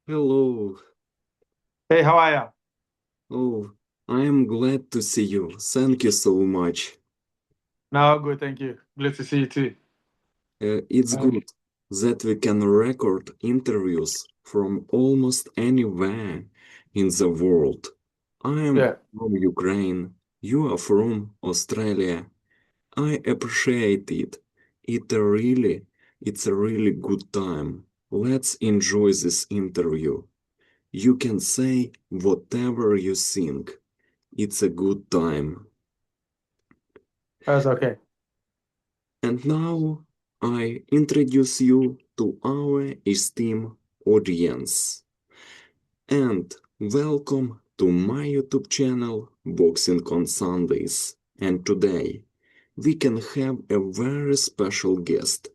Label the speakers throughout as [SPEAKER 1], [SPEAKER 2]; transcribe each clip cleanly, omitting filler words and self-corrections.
[SPEAKER 1] Hello.
[SPEAKER 2] Hey, how are you?
[SPEAKER 1] Oh, I am glad to see you. Thank you so much.
[SPEAKER 2] No, good, thank you. Glad to see you too.
[SPEAKER 1] It's
[SPEAKER 2] Um,
[SPEAKER 1] good that we can record interviews from almost anywhere in the world. I am
[SPEAKER 2] yeah,
[SPEAKER 1] from Ukraine. You are from Australia. I appreciate it. It's a really good time. Let's enjoy this interview. You can say whatever you think. It's a good time.
[SPEAKER 2] that's okay.
[SPEAKER 1] And now I introduce you to our esteemed audience. And welcome to my YouTube channel, Boxing on Sundays. And today we can have a very special guest,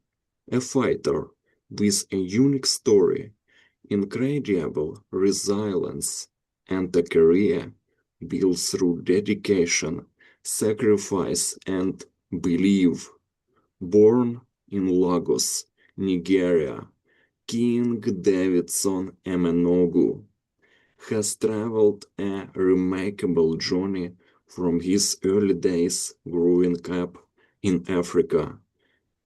[SPEAKER 1] a fighter with a unique story, incredible resilience, and a career built through dedication, sacrifice, and belief. Born in Lagos, Nigeria, King Davidson Emenogu has traveled a remarkable journey from his early days growing up in Africa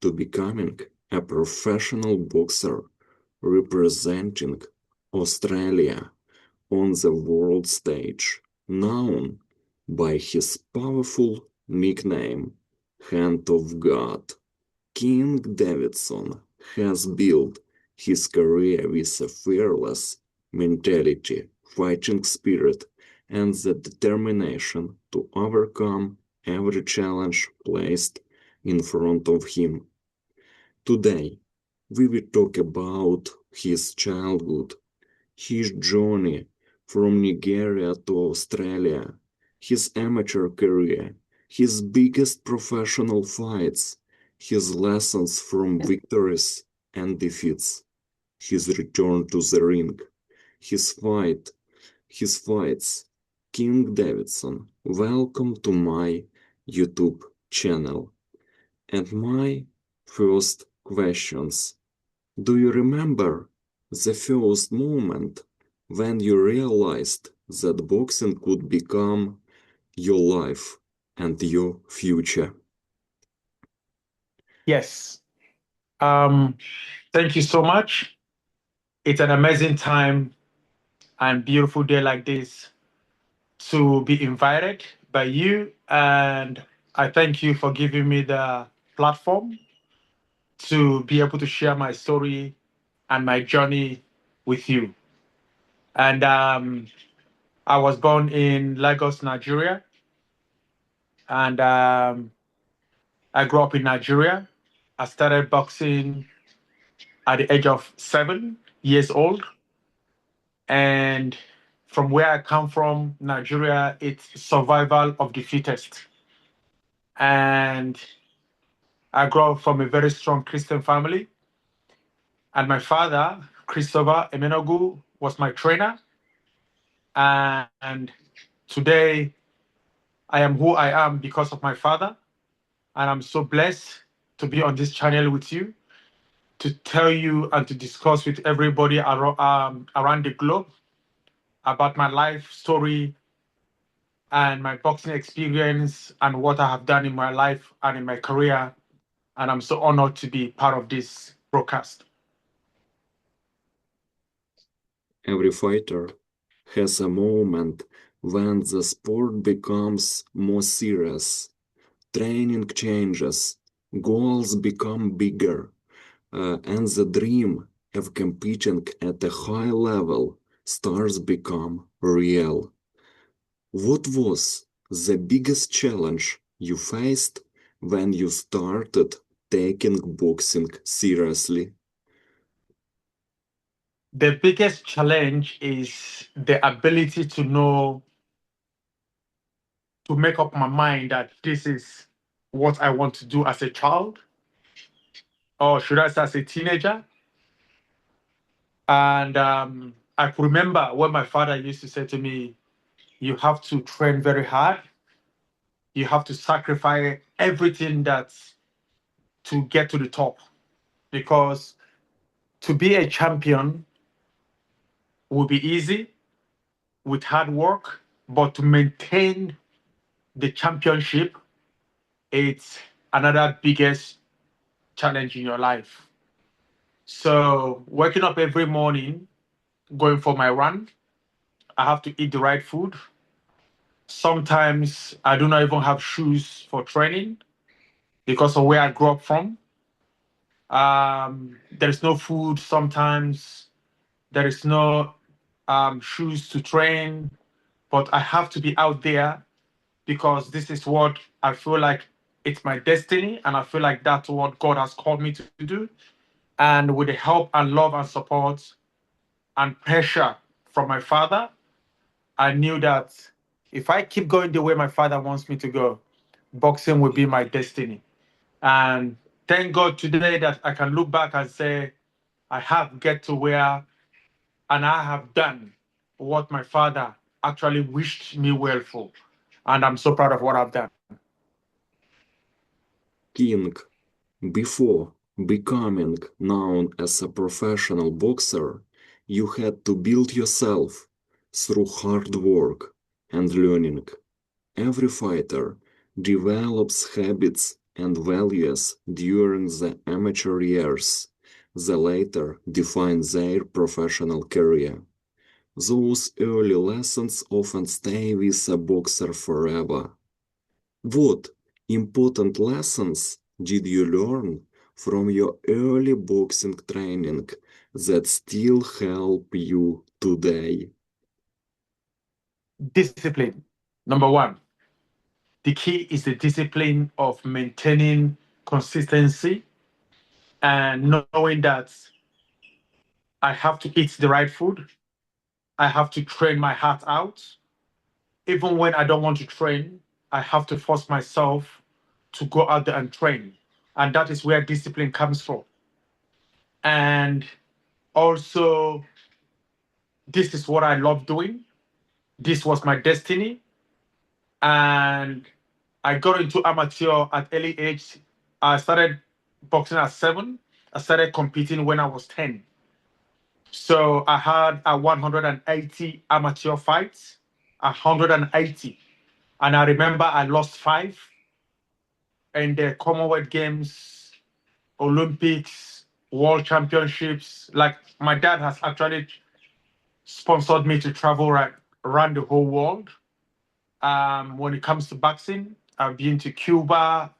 [SPEAKER 1] to becoming a professional boxer representing Australia on the world stage, known by his powerful nickname Hand of God. King Davidson has built his career with a fearless mentality, fighting spirit, and the determination to overcome every challenge placed in front of him. Today, we will talk about his childhood, his journey from Nigeria to Australia, his amateur career, his biggest professional fights, his lessons from victories and defeats, his return to the ring, his fight, his fights. King Davidson, welcome to my YouTube channel. And my first questions. Do you remember the first moment when you realized that boxing could become your life and your future?
[SPEAKER 2] Yes. Um, Thank you so much. It's an amazing time and beautiful day like this to be invited by you. And I thank you for giving me the platform to be able to share my story and my journey with you. And I was born in Lagos, Nigeria. And I grew up in Nigeria. I started boxing at the age of 7 years old. And from where I come from, Nigeria, it's survival of the fittest. And I grew up from a very strong Christian family. And my father, Christopher Emenogu, was my trainer. And today I am who I am because of my father. And I'm so blessed to be on this channel with you to tell you and to discuss with everybody around the globe about my life story and my boxing experience and what I have done in my life and in my career. And I'm so honored to be part of this broadcast.
[SPEAKER 1] Every fighter has a moment when the sport becomes more serious, training changes, goals become bigger, and the dream of competing at a high level starts become real. What was the biggest challenge you faced when you started taking boxing seriously?
[SPEAKER 2] The biggest challenge is the ability to know, to make up my mind that this is what I want to do as a child, or should I say as a teenager. And I could remember when my father used to say to me, you have to train very hard. You have to sacrifice everything that's to get to the top. Because to be a champion, will be easy with hard work, but to maintain the championship, it's another biggest challenge in your life. So waking up every morning, going for my run, I have to eat the right food. Sometimes I do not even have shoes for training because of where I grew up from. There is no food sometimes. There is no shoes to train, but I have to be out there because this is what I feel like it's my destiny, and I feel like that's what God has called me to do. And with the help and love and support and pressure from my father, I knew that if I keep going the way my father wants me to go, boxing will be my destiny. And thank God today that I can look back and say, I have get to where and I have done what my father actually wished me well for. And I'm so proud of what I've done.
[SPEAKER 1] King, before becoming known as a professional boxer, you had to build yourself through hard work and learning. Every fighter develops habits and values during the amateur years that later define their professional career. Those early lessons often stay with a boxer forever. What important lessons did you learn from your early boxing training that still help you today?
[SPEAKER 2] Discipline, number one. The key is the discipline of maintaining consistency and knowing that I have to eat the right food. I have to train my heart out. Even when I don't want to train, I have to force myself to go out there and train. And that is where discipline comes from. And also, this is what I love doing. This was my destiny. And I got into amateur at early age. I started boxing at 7. I started competing when I was 10. So I had a 180 amateur fights, 180. And I remember I lost 5 in the Commonwealth Games, Olympics, World Championships. Like my dad has actually sponsored me to travel around the whole world. When it comes to boxing, I've been to Cuba,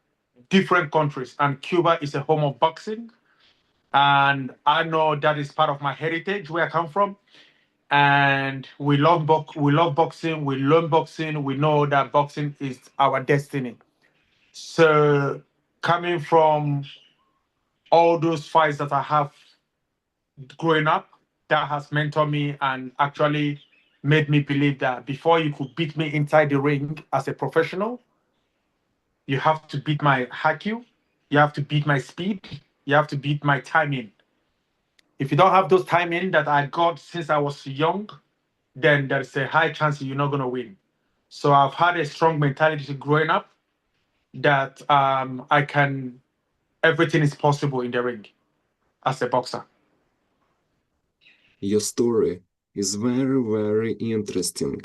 [SPEAKER 2] different countries, and Cuba is a home of boxing. And I know that is part of my heritage where I come from. And we love boxing, we learn boxing, we know that boxing is our destiny. So coming from all those fights that I have growing up, that has mentored me and actually made me believe that before you could beat me inside the ring as a professional, you have to beat my IQ, you have to beat my speed, you have to beat my timing. If you don't have those timing that I got since I was young, then there's a high chance you're not going to win. So I've had a strong mentality growing up that I can, everything is possible in the ring as a boxer.
[SPEAKER 1] Your story is very, very interesting.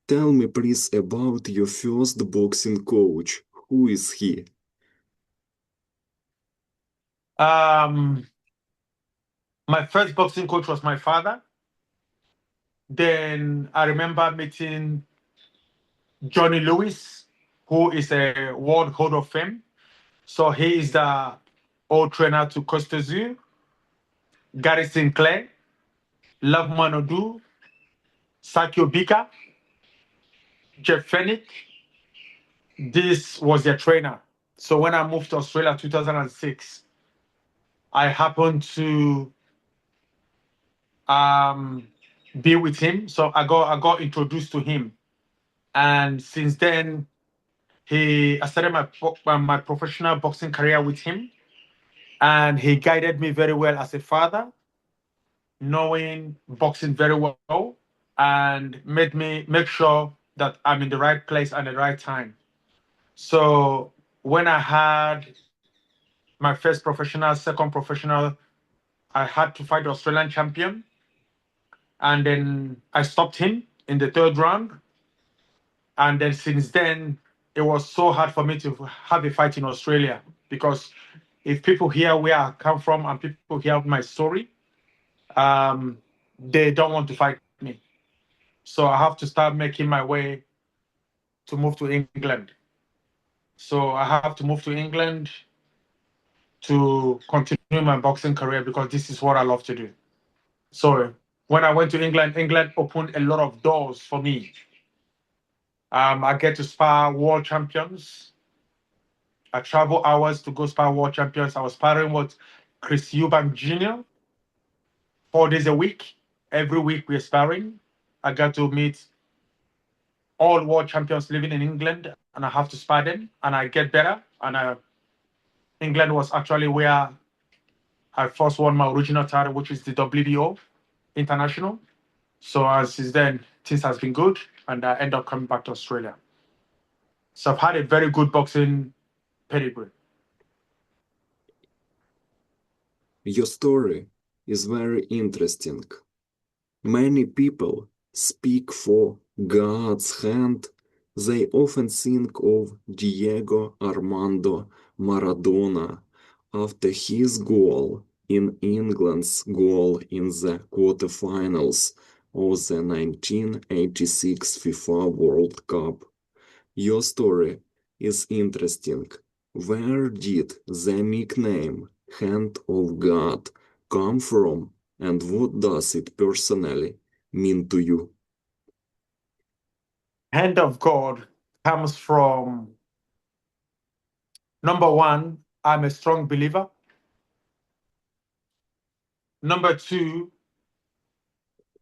[SPEAKER 1] Tell me please about your first boxing coach. Who is he?
[SPEAKER 2] Um, my first boxing coach was my father. Then I remember meeting Johnny Lewis, who is a World Hall of Fame. So he is the old trainer to Costa Zoo, Gary Sinclair, Love Manodu, Sakio Bika, Jeff Fennick. This was their trainer. So when I moved to Australia 2006, I happened to um, be with him. So I got introduced to him. And since then, I started my professional boxing career with him. And he guided me very well as a father, knowing boxing very well, and made me make sure that I'm in the right place at the right time. So when I had my second professional, I had to fight the Australian champion. and then I stopped him in the third round. And then since then, it was so hard for me to have a fight in Australia because if people hear where I come from and people hear my story, they don't want to fight me. So I have to start making my way to move to England. So I have to move to England to continue my boxing career because this is what I love to do. So when I went to England, England opened a lot of doors for me. I get to spar world champions. I travel hours to go spar world champions. I was sparring with Chris Eubank Jr. 4 days a week. Every week we're sparring. I got to meet all world champions living in England, and I have to spar them, and I get better. And England was actually where I first won my original title, which is the WBO International. So since then, things has been good, and I end up coming back to Australia. So I've had a very good boxing pedigree.
[SPEAKER 1] Your story is very interesting. Many people speak for God's hand. They often think of Diego Armando Maradona after his goal in England's goal in the quarterfinals of the 1986 FIFA World Cup. Your story is interesting. Where did the nickname Hand of God come from, and what does it personally mean to you?
[SPEAKER 2] Hand of God comes from number one, I'm a strong believer. Number two,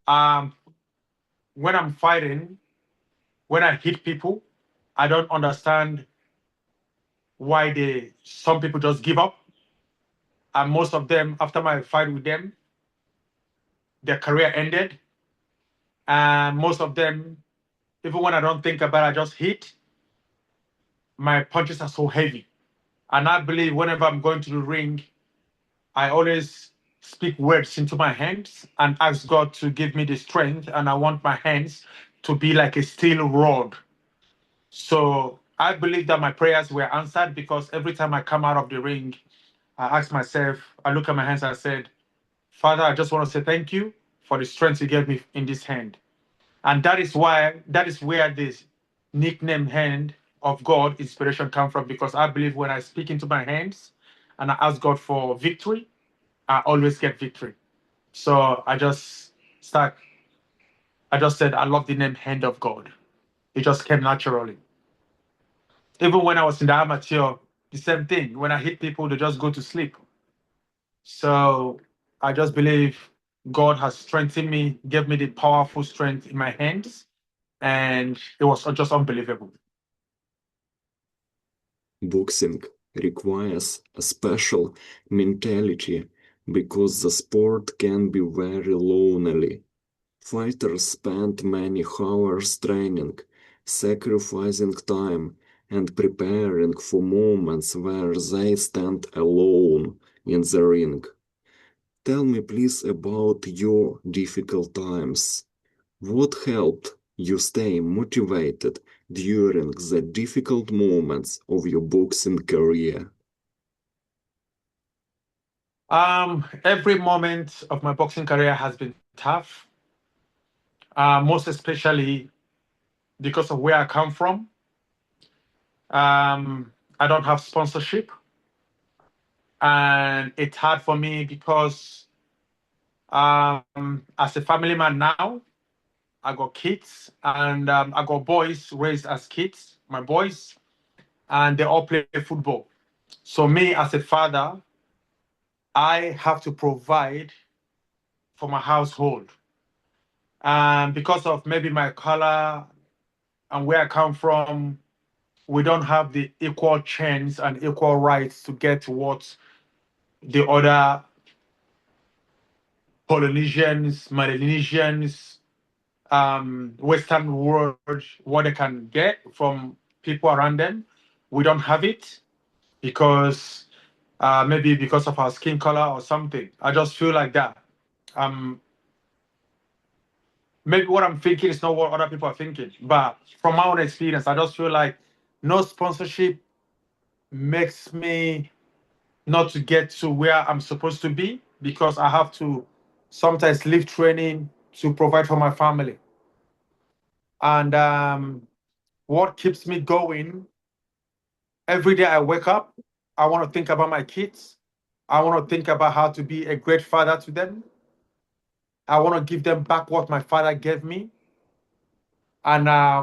[SPEAKER 2] um, when I'm fighting, when I hit people, I don't understand why some people just give up. And most of them, after my fight with them, their career ended. And most of them, even when I don't think about it, I just hit, my punches are so heavy. And I believe whenever I'm going to the ring, I always speak words into my hands and ask God to give me the strength. And I want my hands to be like a steel rod. So I believe that my prayers were answered because every time I come out of the ring, I ask myself, I look at my hands and I said, Father, I just want to say thank you for the strength you gave me in this hand. And that is where this nickname hand of God inspiration come from because I believe when I speak into my hands and I ask God for victory, I always get victory. So start I just said I love the name Hand of God. It just came naturally. Even when I was in the amateur, the same thing. When I hit people, they just go to sleep. So I just believe God has strengthened me, gave me the powerful strength in my hands, and it was just unbelievable.
[SPEAKER 1] Boxing requires a special mentality because the sport can be very lonely. Fighters spend many hours training, sacrificing time, and preparing for moments where they stand alone in the ring. Tell me please about your difficult times. What helped you stay motivated during the difficult moments of your boxing career?
[SPEAKER 2] Every moment of my boxing career has been tough, most especially because of where I come from. I don't have sponsorship, and it's hard for me because as a family man now, I got kids and I got boys raised as kids, my boys, and they all play football. So me as a father, I have to provide for my household. And because of maybe my color and where I come from, we don't have the equal chance and equal rights to get what the other Polynesians, Melanesians, Western world, what they can get from people around them. We don't have it because maybe because of our skin color or something. I just feel like that. Um, maybe what I'm thinking is not what other people are thinking. But from my own experience, I just feel like no sponsorship makes me not to get to where I'm supposed to be, because I have to sometimes leave training to provide for my family. And what keeps me going every day I wake up, I want to think about my kids. I want to think about how to be a great father to them. I want to give them back what my father gave me. And I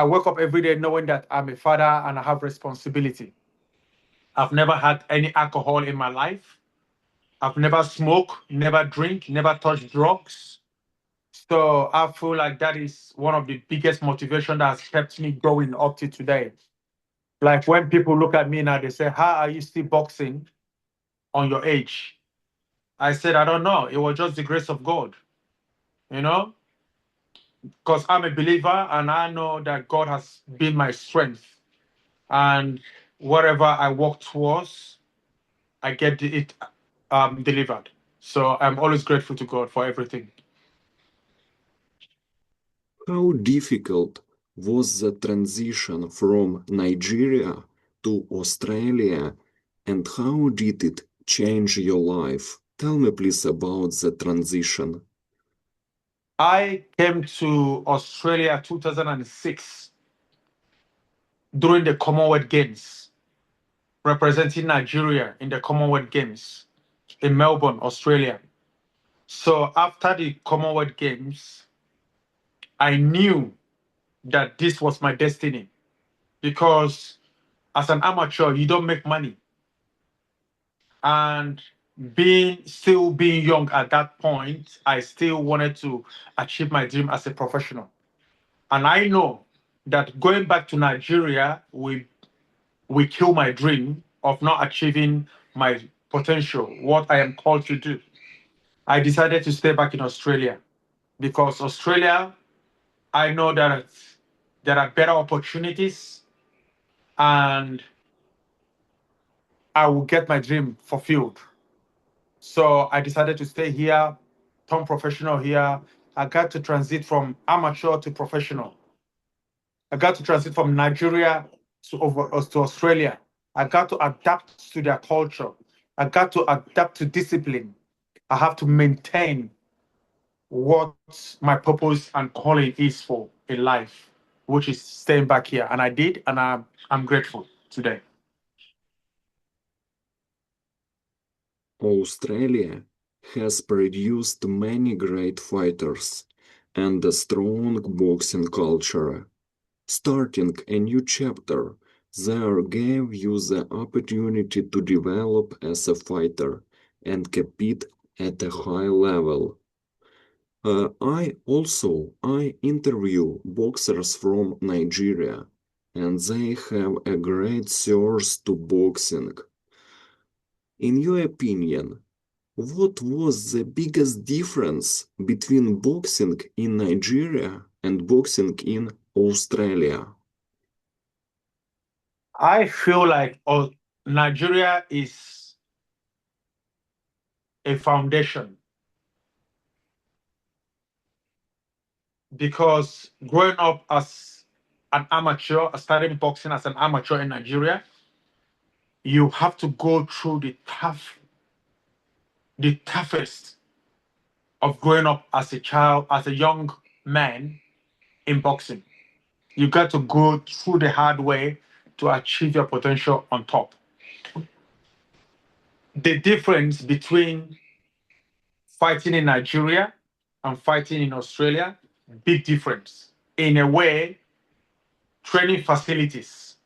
[SPEAKER 2] wake up every day knowing that I'm a father and I have responsibility. I've never had any alcohol in my life. I've never smoked, never drink, never touched drugs. So I feel like that is one of the biggest motivation that has kept me going up to today. Like when people look at me now, they say, "How are you still boxing on your age?" I said, "I don't know. It was just the grace of God, you know, because I'm a believer and I know that God has been my strength. And whatever I walk towards, I get it delivered. So I'm always grateful to God for everything."
[SPEAKER 1] How difficult was the transition from Nigeria to Australia, and how did it change your life? Tell me please about the transition.
[SPEAKER 2] I came to Australia 2006 during the Commonwealth Games, representing Nigeria in the Commonwealth Games in Melbourne, Australia. So after the Commonwealth Games, I knew that this was my destiny, because as an amateur, you don't make money. And being young at that point, I still wanted to achieve my dream as a professional. And I know that going back to Nigeria will kill my dream of not achieving my potential, what I am called to do. I decided to stay back in Australia, because Australia, I know that there are better opportunities and I will get my dream fulfilled. So I decided to stay here, turn professional here. I got to transit from amateur to professional. I got to transit from Nigeria to Australia. I got to adapt to their culture. I got to adapt to discipline. I have to maintain what my purpose and calling is for in life, which is staying back here. And I did, and I'm grateful today.
[SPEAKER 1] Australia has produced many great fighters and a strong boxing culture. Starting a new chapter there gave you the opportunity to develop as a fighter and compete at a high level. I interview boxers from Nigeria, and they have a great source to boxing. In your opinion, what was the biggest difference between boxing in Nigeria and boxing in Australia?
[SPEAKER 2] I feel like Nigeria is a foundation, because growing up as an amateur, starting boxing as an amateur in Nigeria, you have to go through the toughest of growing up as a child, as a young man in boxing. You got to go through the hard way to achieve your potential on top. The difference between fighting in Nigeria and fighting in Australia, big difference. In a way, training facilities.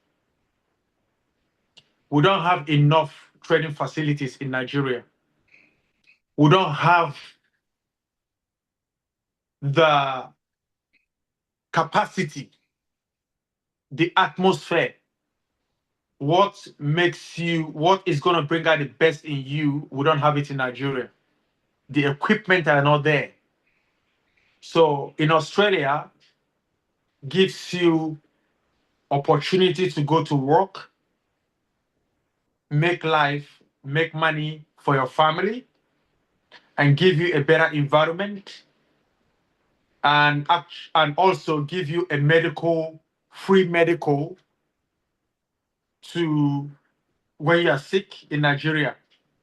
[SPEAKER 2] We don't have enough training facilities in Nigeria. We don't have the capacity, the atmosphere. What is going to bring out the best in you, we don't have it in Nigeria. The equipment are not there. So in Australia, gives you opportunity to go to work, make life, make money for your family, and give you a better environment. and also give you a free medical to when you are sick in Nigeria.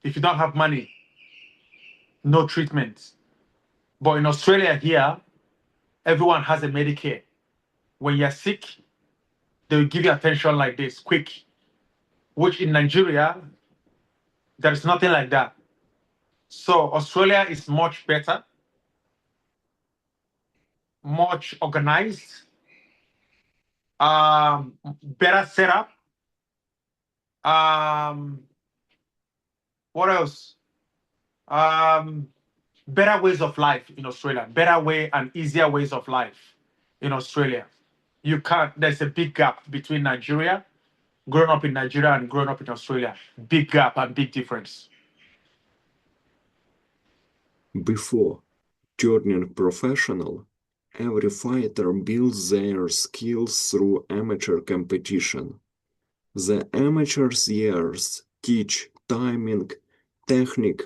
[SPEAKER 2] If you don't have money, no treatment. But in Australia here, everyone has a Medicare. When you're sick, they will give you attention like this, quick. Which in Nigeria, there's nothing like that. So Australia is much better, much organized, better setup. Um, what else? Um, Better ways of life in Australia, better way and easier ways of life in Australia. You can't, there's a big gap between Nigeria, growing up in Nigeria and growing up in Australia. Big gap and big difference.
[SPEAKER 1] Before turning professional, every fighter builds their skills through amateur competition. The amateur's years teach timing, technique,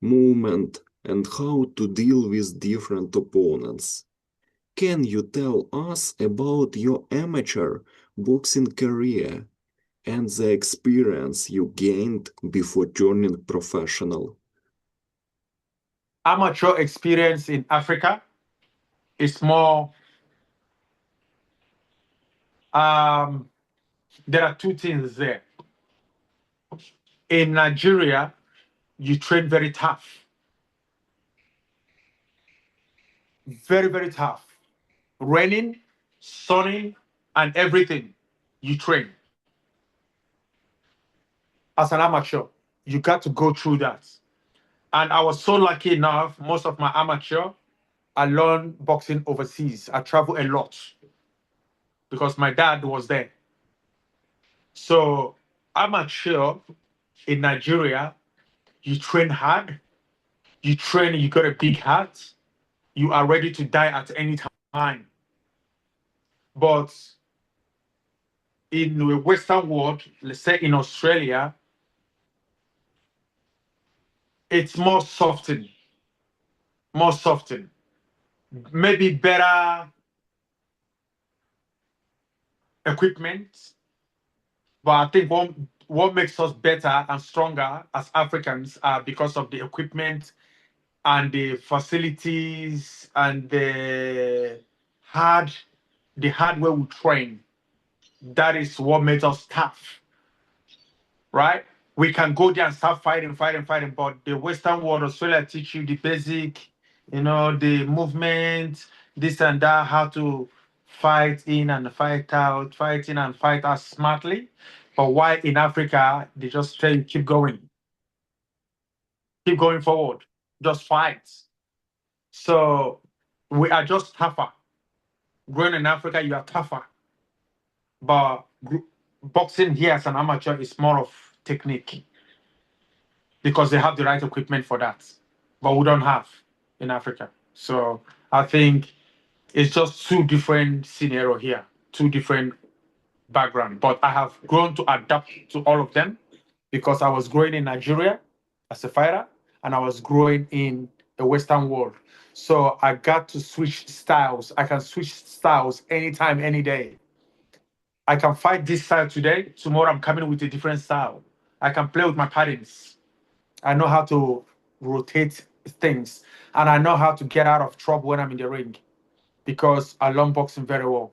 [SPEAKER 1] movement, and how to deal with different opponents. Can you tell us about your amateur boxing career and the experience you gained before turning professional?
[SPEAKER 2] Amateur experience in Africa is more, um, there are two things there. In Nigeria, you train very tough, very, very tough. Raining, sunning, and everything, you train. As an amateur, you got to go through that. And I was so lucky enough, most of my amateur, I learned boxing overseas. I travel a lot because my dad was there. So amateur in Nigeria, you train hard, you train, you got a big heart, you are ready to die at any time. But in the Western world, let's say in Australia, it's more softened, more softened. Maybe better equipment, but I think what makes us better and stronger as Africans are because of the equipment and the facilities and hard the hardware we train. That is what makes us tough, right? We can go there and start fighting, fighting, fighting, but the Western world, Australia teach you the basic, the movement, this and that, how to fight in and fight out, fight in and fight out smartly. But why in Africa, they just tell you keep going forward, just fight. So we are just tougher. Growing in Africa, you are tougher. But boxing here as an amateur is more of technique because they have the right equipment for that. But we don't have in Africa. So I think it's just two different scenario here, two different background. But I have grown to adapt to all of them because I was growing in Nigeria as a fighter and I was growing in the Western world. So I got to switch styles. I can switch styles anytime, any day. I can fight this style today. Tomorrow I'm coming with a different style. I can play with my patterns. I know how to rotate things, and I know how to get out of trouble when I'm in the ring because I learn boxing very well.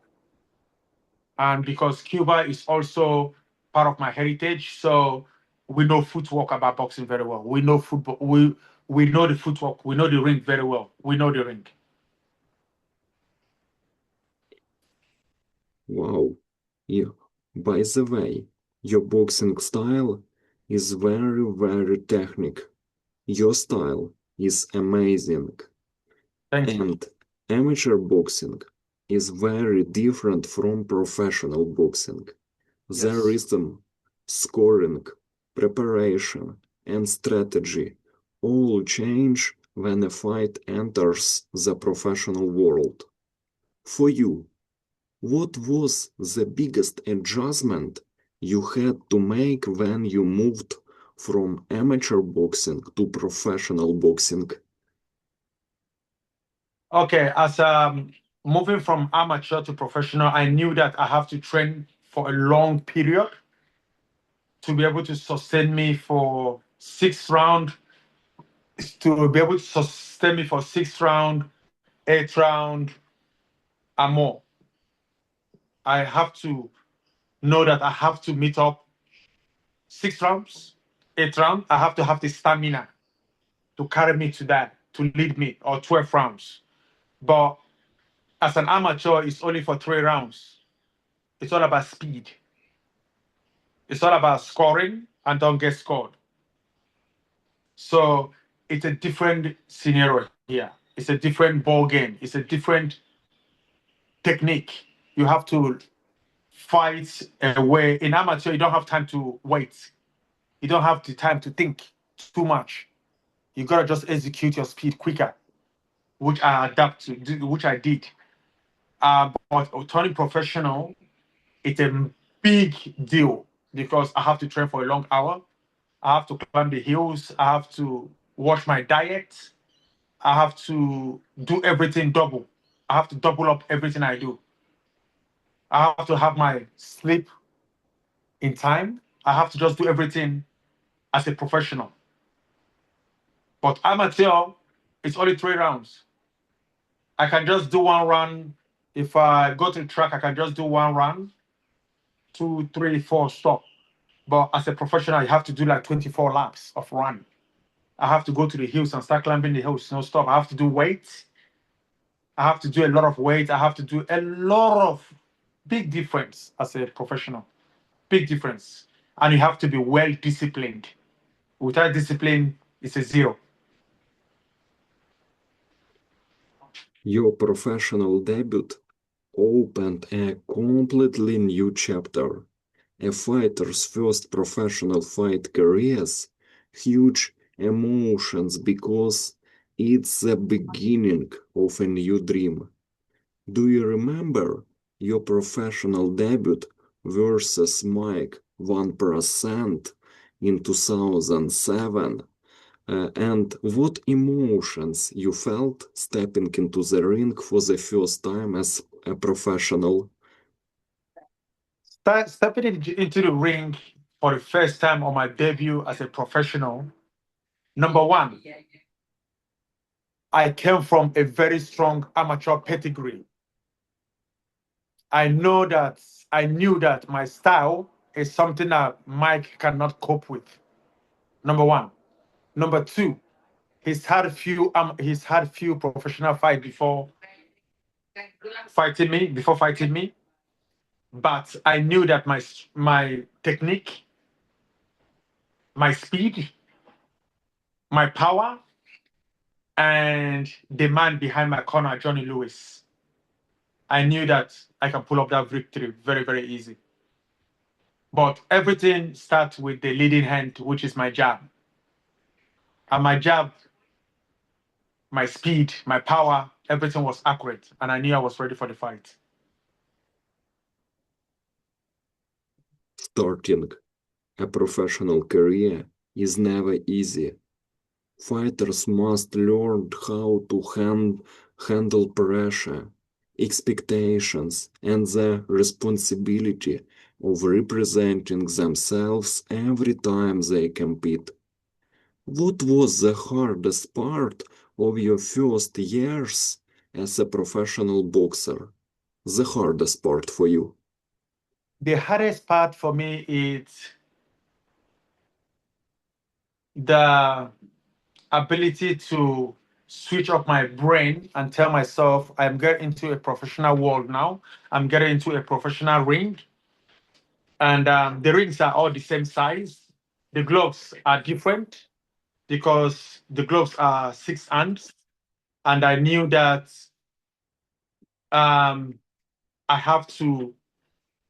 [SPEAKER 2] And because Cuba is also part of my heritage, so we know footwork about boxing very well. We know football. We know the footwork. We know the ring very well. We know the ring.
[SPEAKER 1] Wow. Yeah. By the way, your boxing style is very, very technical. Your style is amazing.
[SPEAKER 2] Thank you.
[SPEAKER 1] And amateur boxing is very different from professional boxing. The
[SPEAKER 2] Yes.
[SPEAKER 1] rhythm, scoring, preparation, and strategy all change when a fight enters the professional world. For you, what was the biggest adjustment you had to make when you moved from amateur boxing to professional boxing?
[SPEAKER 2] Okay, as moving from amateur to professional, I knew that I have to train for a long period to be able to sustain me for 6 round, to be able to sustain me for 6 round, 8 round, and more. I have to know that I have to meet up 6 rounds, 8 round. I have to have the stamina to carry me to that, to lead me, or 12 rounds. But as an amateur, it's only for 3 rounds. It's all about speed. It's all about scoring and don't get scored. So it's a different scenario here. It's a different ball game. It's a different technique. You have to fight a way. In amateur, you don't have time to wait. You don't have the time to think too much. You gotta just execute your speed quicker, which I adapt to, which I did. But turning professional, it's a big deal because I have to train for a long hour. I have to climb the hills. I have to watch my diet. I have to do everything double. I have to double up everything I do. I have to have my sleep in time. I have to just do everything as a professional. But amateur, it's only 3 rounds. I can just do one run. If I go to the track, I can just do one run, two, three, four, stop. But as a professional, you have to do like 24 laps of run. I have to go to the hills and start climbing the hills, no stop. I have to do weights. I have to do a lot of weight. I have to do a lot of big difference as a professional. Big difference. And you have to be well disciplined. Without discipline, it's a zero.
[SPEAKER 1] Your professional debut opened a completely new chapter. A fighter's first professional fight carries huge emotions because it's the beginning of a new dream. Do you remember your professional debut versus Mike 1% in 2007? And what emotions you felt stepping into the ring for the first time as a professional?
[SPEAKER 2] Stepping into the ring for the first time on my debut as a professional, number one, I came from a very strong amateur pedigree. I knew that my style is something that Mike cannot cope with. Number one. Number two, he's had few professional fight before fighting me, but I knew that my technique, my speed, my power, and the man behind my corner, Johnny Lewis, I knew that I can pull up that victory very, very easy. But everything starts with the leading hand, which is my jab. And my jab, my speed, my power, everything was accurate. And I knew I was ready for the fight.
[SPEAKER 1] Starting a professional career is never easy. Fighters must learn how to handle pressure, expectations, and the responsibility of representing themselves every time they compete. What was the hardest part of your first years as a professional boxer? The hardest part for you?
[SPEAKER 2] The hardest part for me is the ability to switch off my brain and tell myself I'm getting into a professional world now. I'm getting into a professional ring, and the rings are all the same size. The gloves are different because the gloves are 6 hands, and I knew that um, I have to.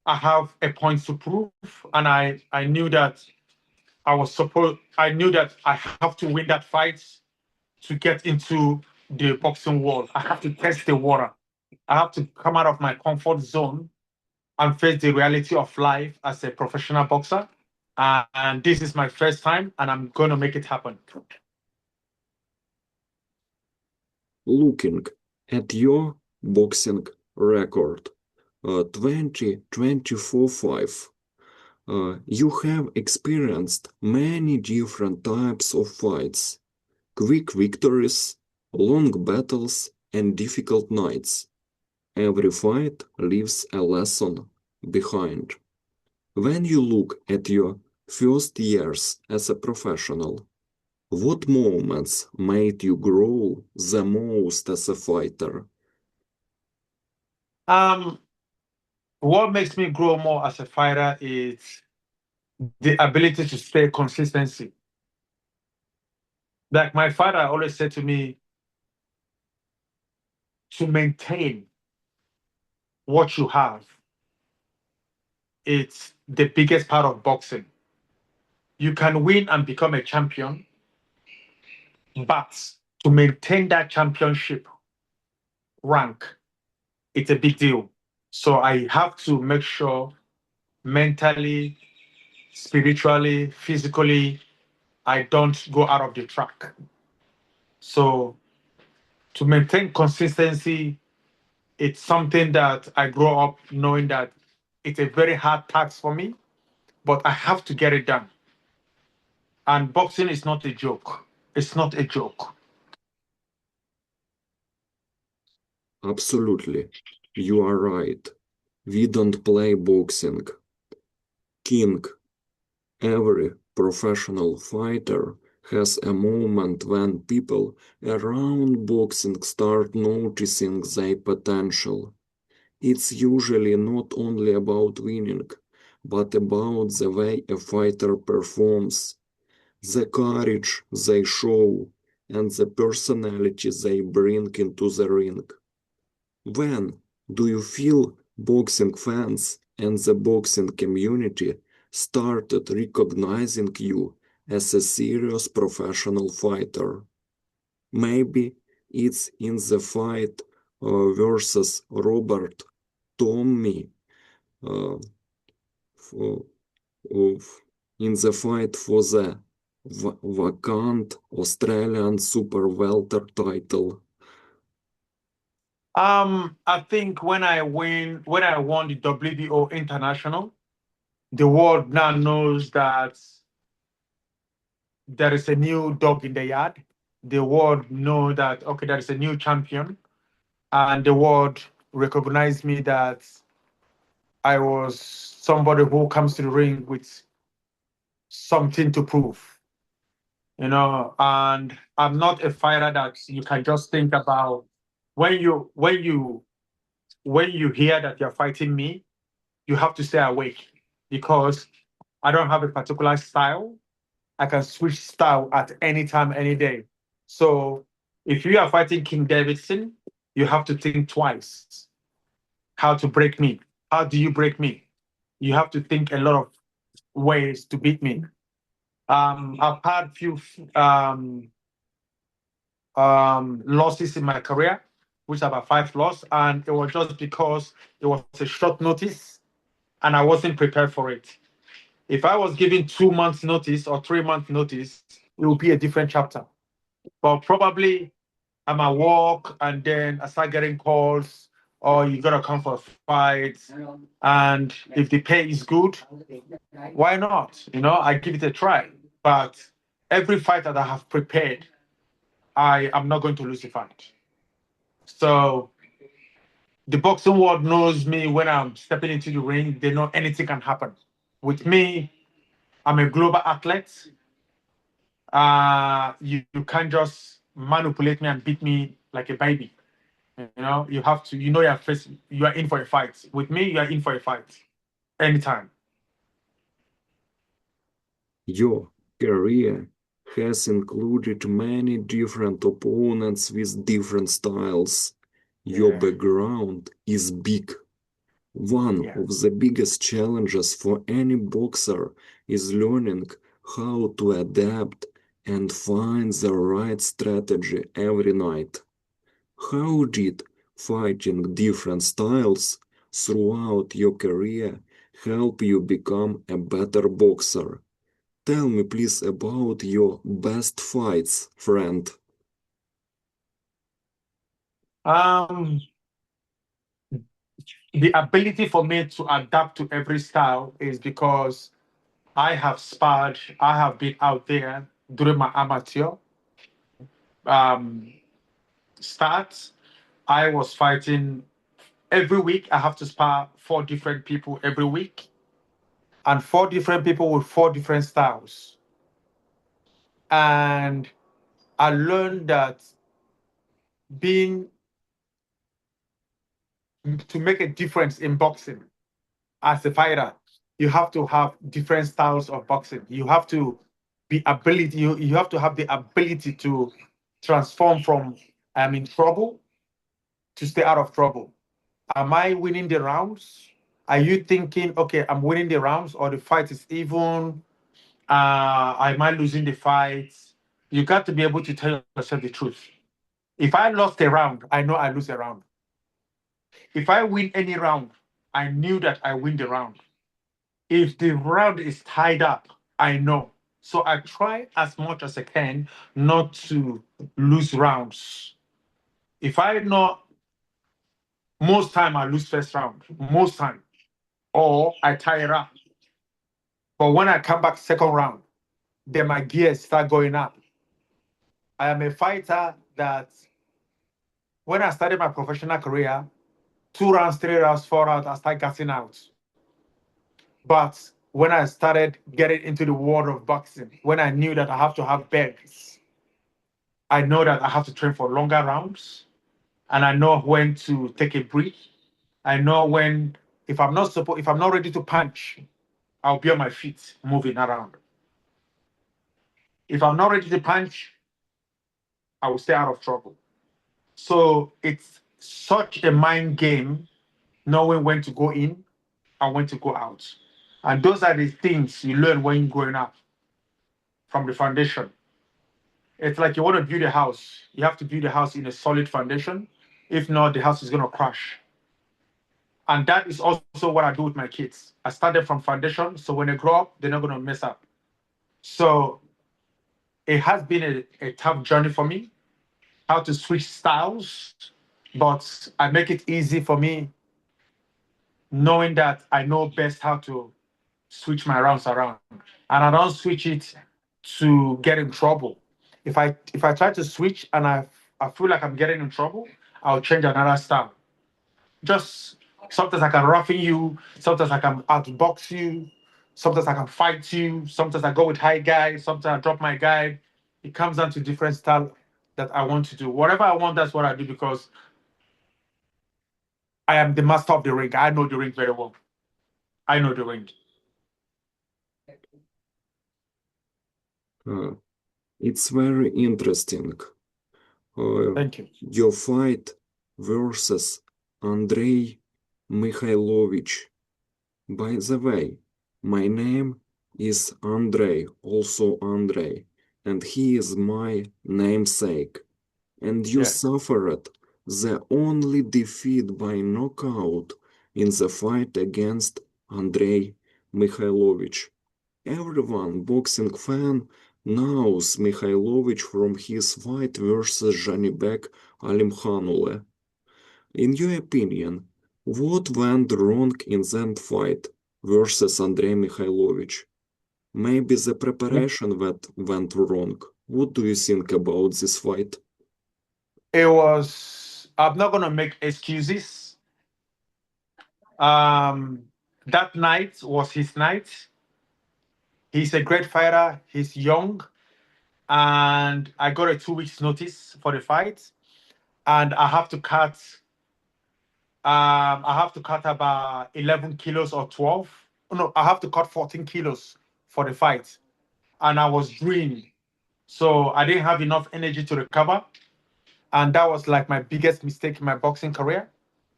[SPEAKER 2] I have a point to prove, and I knew that I knew that I have to win that fight to get into the boxing world. I have to test the water. I have to come out of my comfort zone and face the reality of life as a professional boxer. And this is my first time, and I'm going to make it happen.
[SPEAKER 1] Looking At your boxing record, 2024-5, you have experienced many different types of fights, quick victories, long battles, and difficult nights. Every fight leaves a lesson behind. When you look at your first years as a professional, what moments made you grow the most as a fighter?
[SPEAKER 2] Um, what makes me grow more as a fighter is the ability to stay consistency. Like my father always said to me, to maintain what you have, it's the biggest part of boxing. You can win and become a champion, but to maintain that championship rank, it's a big deal. So I have to make sure mentally, spiritually, physically, I don't go out of the track. So to maintain consistency, it's something that I grow up knowing that it's a very hard task for me, but I have to get it done. And boxing is not a joke. It's not a joke.
[SPEAKER 1] Absolutely, you are right. We don't play boxing. King, every professional fighter has a moment when people around boxing start noticing their potential. It's usually not only about winning, but about the way a fighter performs, the courage they show, and the personality they bring into the ring. When do you feel boxing fans and the boxing community started recognizing you as a serious professional fighter? Maybe it's in the fight versus Robert Tommy, uh, for, of, in the fight for the vacant Australian super welter title.
[SPEAKER 2] I think when I won the WBO International, the world now knows that there is a new dog in the yard. The world know that okay, there is a new champion, and the world recognized me that I was somebody who comes to the ring with something to prove. And I'm not a fighter that you can just think about when you hear that you're fighting me, you have to stay awake because I don't have a particular style. I can switch style at any time, any day. So if you are fighting King Davidson, you have to think twice how to break me. How do you break me? You have to think a lot of ways to beat me. I've had few losses in my career, which are about 5 losses, and it was just because it was a short notice and I wasn't prepared for it. If I was given 2 months notice or 3 months notice, it would be a different chapter. But probably I'm at work and then I start getting calls, or you gotta come for a fight. And if the pay is good, why not? I give it a try. But every fight that I have prepared, I am not going to lose the fight. So the boxing world knows me when I'm stepping into the ring. They know anything can happen. With me, I'm a global athlete. You can't just manipulate me and beat me like a baby. You have to, you are in for a fight. With me, you are in for a fight anytime.
[SPEAKER 1] Your career has included many different opponents with different styles. Your
[SPEAKER 2] Yeah,
[SPEAKER 1] background is big. One
[SPEAKER 2] yeah.
[SPEAKER 1] of the biggest challenges for any boxer is learning how to adapt and find the right strategy every night. How did fighting different styles throughout your career help you become a better boxer? Tell me please about your best fights, friend.
[SPEAKER 2] Um, the ability for me to adapt to every style is because I have sparred, I have been out there during my amateur um, starts. I was fighting every week. I have to spar four different people every week, and four different people with four different styles. And I learned that being to make a difference in boxing as a fighter, you have to have different styles of boxing. You have to you have to have the ability to transform from I'm in trouble to stay out of trouble. Am I winning the rounds? Are you thinking, okay, I'm winning the rounds or the fight is even? Am I losing the fight? You got to be able to tell yourself the truth. If I lost a round, I know I lose a round. If I win any round, I knew that I win the round. If the round is tied up, I know. So I try as much as I can not to lose rounds. If I know most time I lose first round, most time, or I tie it up. But when I come back second round, then my gears start going up. I am a fighter that when I started my professional career, 2 rounds, 3 rounds, 4 rounds, I start gassing out. But when I started getting into the world of boxing, when I knew that I have to have bends, I know that I have to train for longer rounds, and I know when to take a breath. I know when if I'm not ready to punch, I'll be on my feet moving around. If I'm not ready to punch, I will stay out of trouble. So it's such a mind game knowing when to go in and when to go out. And those are the things you learn when you're growing up from the foundation. It's like you want to build a house. You have to build a house in a solid foundation. If not, the house is going to crash. And that is also what I do with my kids. I start them from foundation. So when they grow up, they're not going to mess up. So it has been a tough journey for me, how to switch styles, but I make it easy for me knowing that I know best how to switch my rounds around. And I don't switch it to get in trouble. If I try to switch and I feel like I'm getting in trouble, I'll change another style. Just sometimes I can roughing you, sometimes I can outbox you, sometimes I can fight you, sometimes I go with high guy, sometimes I drop my guy. It comes down to different style that I want to do. Whatever I want, that's what I do because I am the master of the ring. I know the ring very well. I know the ring.
[SPEAKER 1] Uh, it's very interesting. Uh,
[SPEAKER 2] Thank you.
[SPEAKER 1] your fight versus Andrei Mikhailovich. By the way, my name is Andrei, also Andrei, and he is my namesake. And you
[SPEAKER 2] Yeah.
[SPEAKER 1] suffered the only defeat by knockout in the fight against Andrei Mikhailovich. Everyone boxing fan knows Mikhailovich from his fight versus Janibek Alimkhanullah. In your opinion, what went wrong in that fight versus Andrei Mikhailovich? Maybe the preparation that went wrong. What do you think about this fight?
[SPEAKER 2] I'm not going to make excuses. Um, that night was his night. He's a great fighter. He's young. And I got a 2 weeks notice for the fight. And I have to cut about 11 kilos or 12. No, I have to cut 14 kilos for the fight. And I was drained. So I didn't have enough energy to recover. And that was like my biggest mistake in my boxing career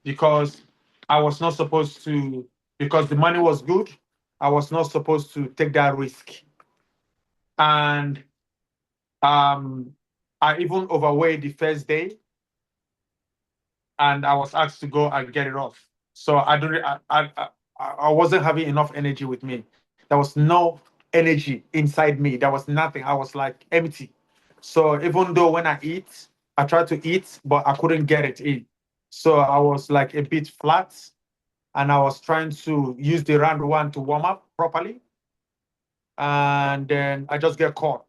[SPEAKER 2] because I was not supposed to, because the money was good, I was not supposed to take that risk. And um, I even overweighed the first day and I was asked to go and get it off. So I wasn't having enough energy with me. There was no energy inside me. There was nothing. I was like empty. So even though when I eat, I tried to eat, but I couldn't get it in. So I was like a bit flat, and I was trying to use the round one to warm up properly. And then I just get caught.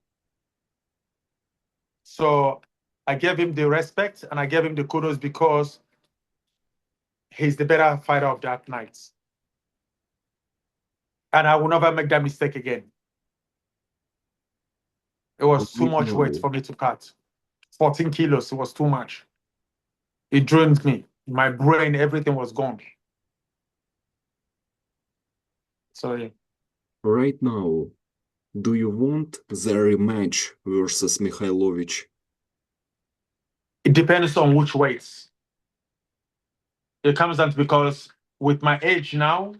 [SPEAKER 2] So I gave him the respect and I gave him the kudos because he's the better fighter of that night. And I will never make that mistake again. It was too
[SPEAKER 1] Right
[SPEAKER 2] much weight
[SPEAKER 1] now,
[SPEAKER 2] for me to cut. 14 kilos, it was too much. It drained me. My brain, everything was gone. So yeah.
[SPEAKER 1] right now, do you want the rematch versus Mikhailovich?
[SPEAKER 2] It depends on which weights. It comes down to because with my age now,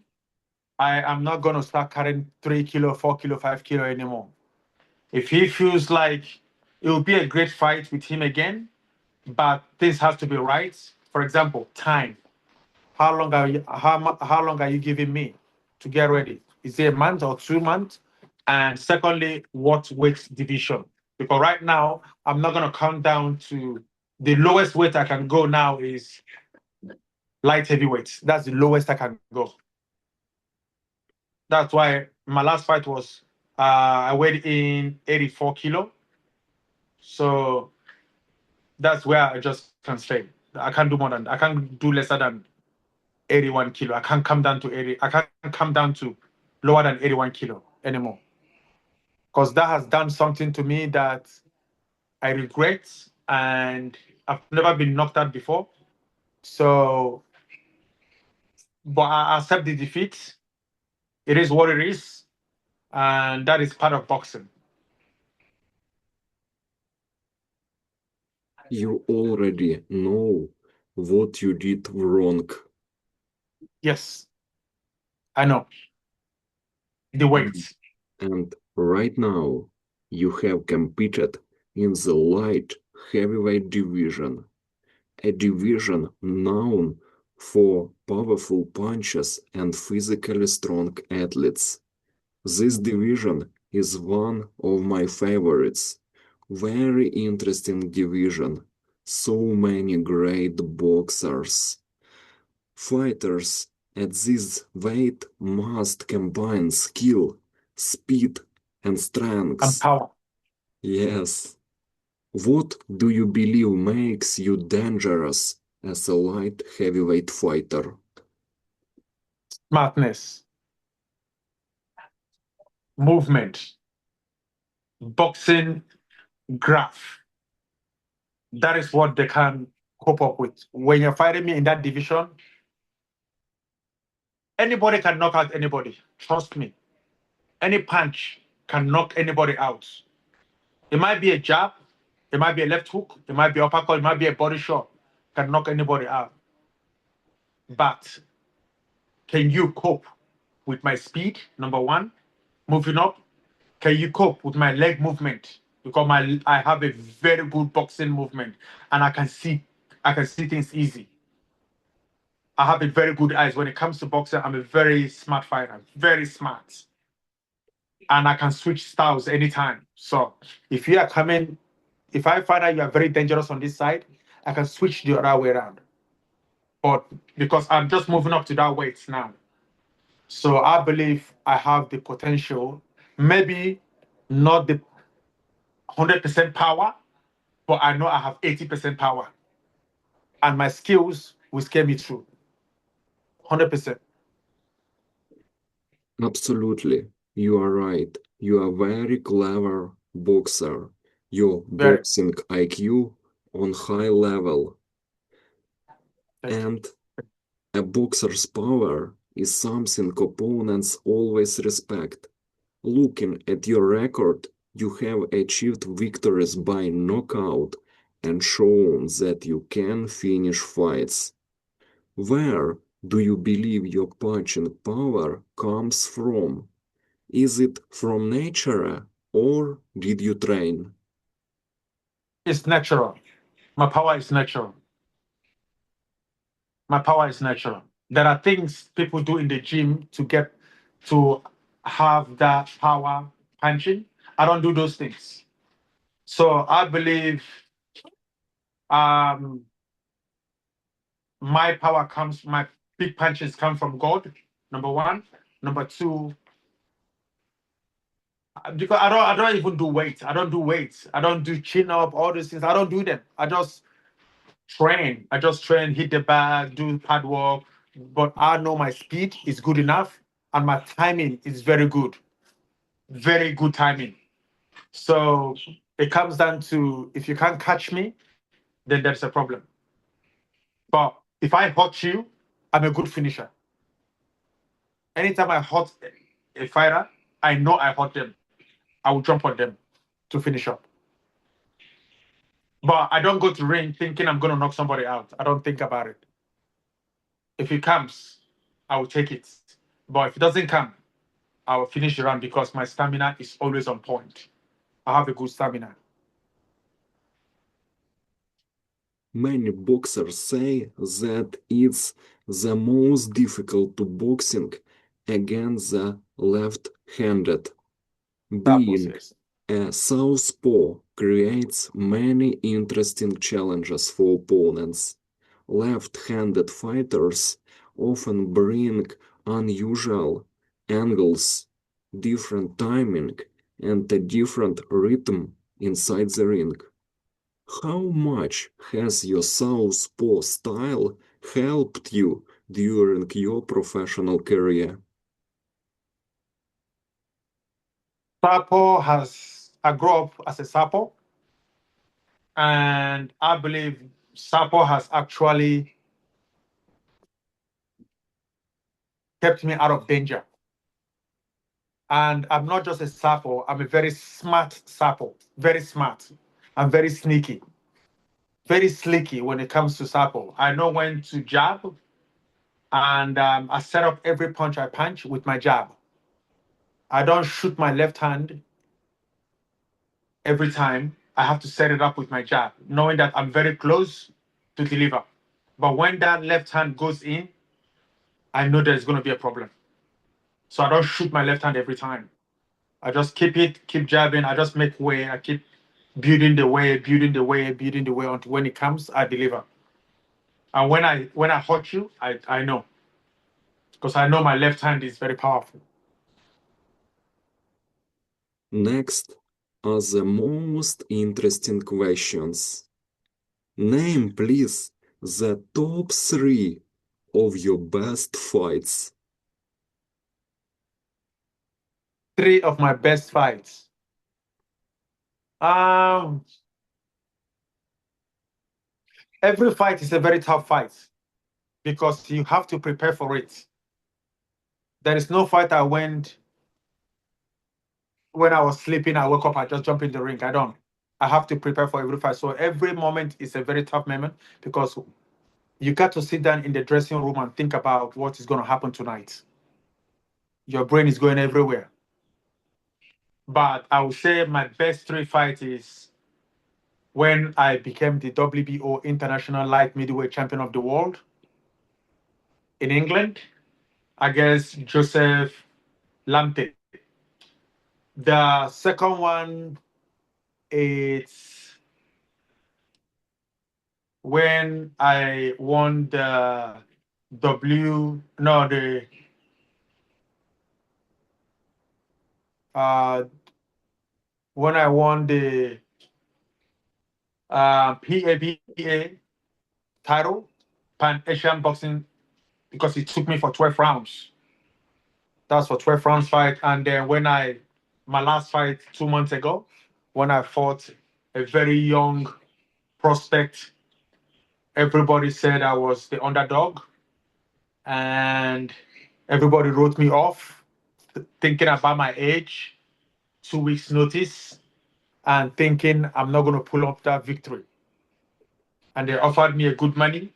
[SPEAKER 2] I am not going to start carrying 3 kilo, 4 kilo, 5 kilo anymore. If he feels like it will be a great fight with him again, but this has to be right. For example, time. How long are you giving me to get ready? Is it a month or 2 months? And secondly, what weight division? Because right now I'm not gonna come down to the lowest weight I can go now is light heavyweight. That's the lowest I can go. That's why my last fight was I weighed in 84 kilo. So that's where I just can stay. I can't do more than I can't do lesser than 81 kilo. I can't come down to 80. I can't come down to lower than 81 kilo anymore. Because that has done something to me that I regret and I've never been knocked out before. So, but I accept the defeat. It is what it is. And that is part of boxing.
[SPEAKER 1] You already know what you did wrong,
[SPEAKER 2] Yes, I know. The
[SPEAKER 1] and,
[SPEAKER 2] weight.
[SPEAKER 1] and right now you have competed in the light heavyweight division, a division known for powerful punches and physically strong athletes. This division is one of my favorites. Very interesting division. So many great boxers. Fighters at this weight must combine skill, speed, and
[SPEAKER 2] And
[SPEAKER 1] strength.
[SPEAKER 2] power.
[SPEAKER 1] Yes. What do you believe makes you dangerous as a light heavyweight fighter?
[SPEAKER 2] Smartness. Movement. Boxing graph. That is what they can cope up with. When you're fighting me in that division, anybody can knock out anybody. Trust me. Any punch can knock anybody out. It might be a jab, it might be a left hook, it might be uppercut, it might be a body shot, can knock anybody out. But can you cope with my speed? Number one, moving up. Can you cope with my leg movement? Because I have a very good boxing movement, and I can see things easy. I have a very good eyes when it comes to boxing. I'm a very smart fighter, very smart, and I can switch styles anytime. So if you are coming, if I find out you are very dangerous on this side, I can switch the other way around. But because I'm just moving up to that weight now, so I believe I have the potential, maybe not the 100% power, but I know I have 80% power, and my skills will scare me through 100%.
[SPEAKER 1] Absolutely, you are right. You are very clever boxer. Your
[SPEAKER 2] Very.
[SPEAKER 1] boxing IQ on high level,
[SPEAKER 2] Thank you.
[SPEAKER 1] and a boxer's power is something opponents always respect. Looking at your record, you have achieved victories by knockout and shown that you can finish fights. Where do you believe your punching power comes from? Is it from nature or did you train?
[SPEAKER 2] It's natural. My power is natural. My power is natural. There are things people do in the gym to have that power punching. I don't do those things. So I believe Um, my big punches come from God, number one. Number two, because I don't even do weights. I don't do weights. I don't do chin up, all these things. I don't do them. I just train. I just train, hit the bag, do pad work. But I know my speed is good enough and my timing is very good. Very good timing. So it comes down to if you can't catch me, then there's a problem. But if I hurt you, I'm a good finisher. Anytime I hurt a fighter, I know I hurt them. I will jump on them to finish up. But I don't go to ring thinking I'm going to knock somebody out. I don't think about it. If it comes, I will take it. But if it doesn't come, I will finish the round because my stamina is always on point. I have a good stamina.
[SPEAKER 1] Many boxers say that it's the most difficult to boxing against the left-handed.
[SPEAKER 2] That
[SPEAKER 1] Being
[SPEAKER 2] process.
[SPEAKER 1] a southpaw creates many interesting challenges for opponents. Left-handed fighters often bring unusual angles, different timing, and a different rhythm inside the ring. How much has your southpaw style helped you during your professional career?
[SPEAKER 2] I grew up as a Sapo, and I believe Sapo has actually kept me out of danger. And I'm not just a Sapo, I'm a very smart Sapo, very smart. I'm very sneaky, very slicky when it comes to Sapo. I know when to jab, and I set up every punch I punch with my jab. I don't shoot my left hand every time. I have to set it up with my jab, knowing that I'm very close to deliver. But when that left hand goes in, I know there's going to be a problem. So I don't shoot my left hand every time. I just keep it, keep jabbing. I just make way. I keep building the way, building the way, building the way until when it comes, I deliver. And when I hurt you, I know because I know my left hand is very powerful.
[SPEAKER 1] Next are the most interesting questions. Name, please, the top three of your best fights.
[SPEAKER 2] Three of my best fights. Um, every fight is a very tough fight because you have to prepare for it. There is no fight I went when I was sleeping. I woke up, I just jump in the ring. I don't. I have to prepare for every fight. So every moment is a very tough moment because you got to sit down in the dressing room and think about what is going to happen tonight. Your brain is going everywhere. But I would say my best three fights is when I became the WBO International Light Middleweight Champion of the World in England against Joseph Lamte. The second one, it's when I won the W, no, the uh, when I won the PABA title, Pan Asian Boxing, because it took me for 12 rounds. That's for 12 rounds fight. And then my last fight 2 months ago, when I fought a very young prospect, everybody said I was the underdog, and everybody wrote me off, thinking about my age, 2 weeks notice, and thinking I'm not going to pull up that victory. And they offered me a good money,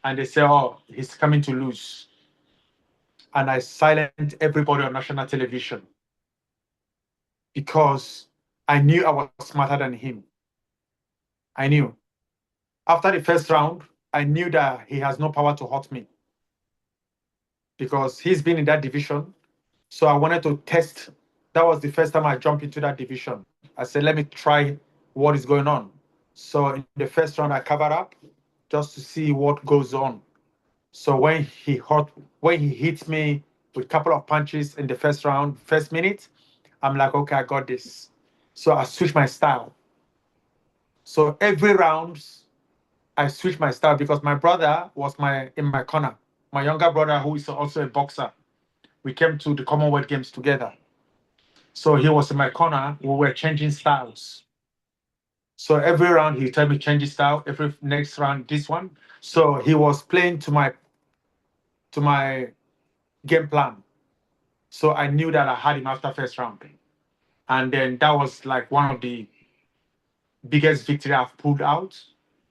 [SPEAKER 2] and they said, "Oh, he's coming to lose." And I silenced everybody on national television because I knew I was smarter than him. I knew. After the first round, I knew that he has no power to hurt me because he's been in that division. So I wanted to test. That was the first time I jumped into that division. I said, let me try what is going on. So in the first round, I covered up just to see what goes on. So when he hits me with a couple of punches in the first round, first minute, I'm like, okay, I got this. So I switch my style. So every round, I switched my style because my brother was in my corner. My younger brother, who is also a boxer. We came to the Commonwealth Games together. So he was in my corner. We were changing styles. So every round he told me change his style. Every next round, this one. So he was playing to my game plan. So I knew that I had him after first round. And then that was like one of the biggest victory I've pulled out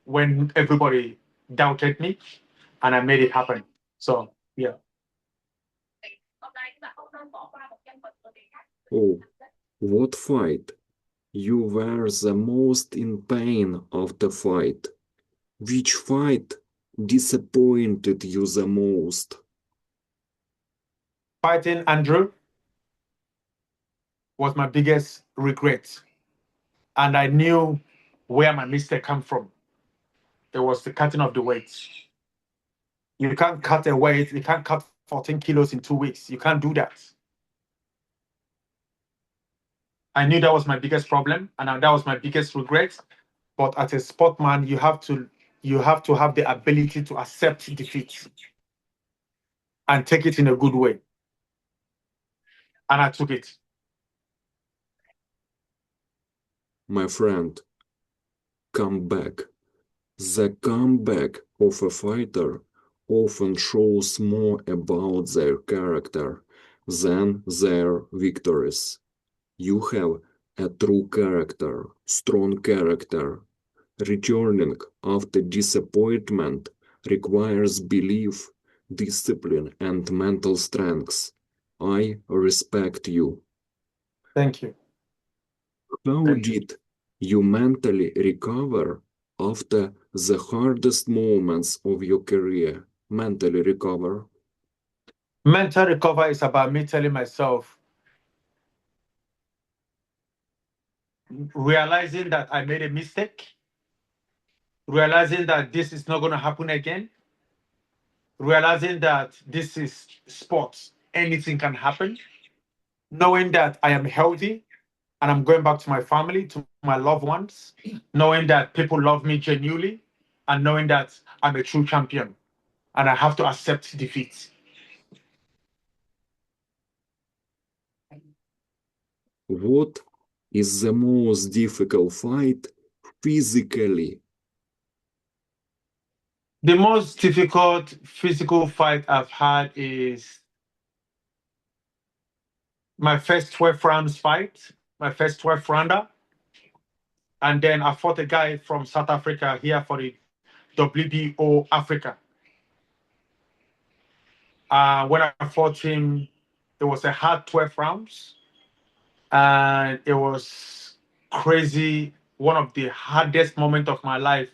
[SPEAKER 2] when everybody doubted me and I made it happen. So yeah.
[SPEAKER 1] Oh, what fight? You were the most in pain of the fight. Which fight disappointed you the most?
[SPEAKER 2] Fighting Andrew was my biggest regret. And I knew where my mistake came from. It was the cutting of the weights. You can't cut a weight, you can't cut 14 kilos in 2 weeks. You can't do that. I knew that was my biggest problem and that was my biggest regret. But as a sportman, you have to have the ability to accept defeat and take it in a good way. And I took it.
[SPEAKER 1] My friend, come back. The comeback of a fighter often shows more about their character than their victories. You have a true character, strong character. Returning after disappointment requires belief, discipline, and mental strength. I respect you.
[SPEAKER 2] Thank you.
[SPEAKER 1] How
[SPEAKER 2] Thank you.
[SPEAKER 1] did you mentally recover after the hardest moments of your career? Mentally recover?
[SPEAKER 2] Mental recovery is about me telling myself, realizing that I made a mistake, realizing that this is not going to happen again, realizing that this is sports, anything can happen, knowing that I am healthy and I'm going back to my family, to my loved ones, knowing that people love me genuinely, and knowing that I'm a true champion and I have to accept defeat.
[SPEAKER 1] What is the most difficult fight physically?
[SPEAKER 2] The most difficult physical fight I've had is my first 12 rounds fight, my first 12 rounder. And then I fought a guy from South Africa here for the WBO Africa. When I fought him, it was a hard 12 rounds. And it was crazy. One of the hardest moments of my life,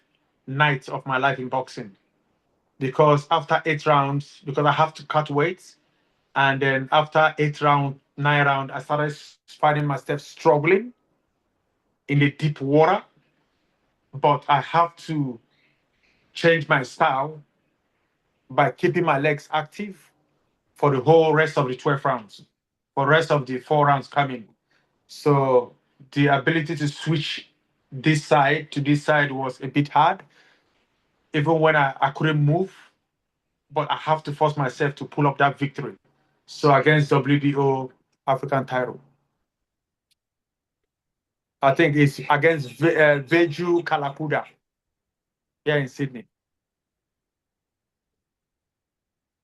[SPEAKER 2] nights of my life in boxing. Because after 8 rounds, because I have to cut weights, and then after 8 round, 9 round, I started finding myself struggling in the deep water. But I have to change my style by keeping my legs active for the whole rest of the 12 rounds, for the rest of the 4 rounds coming. So the ability to switch this side to this side was a bit hard, even when I couldn't move, but I have to force myself to pull up that victory. So against WBO African title. I think it's against Veju Kalakuda here in Sydney.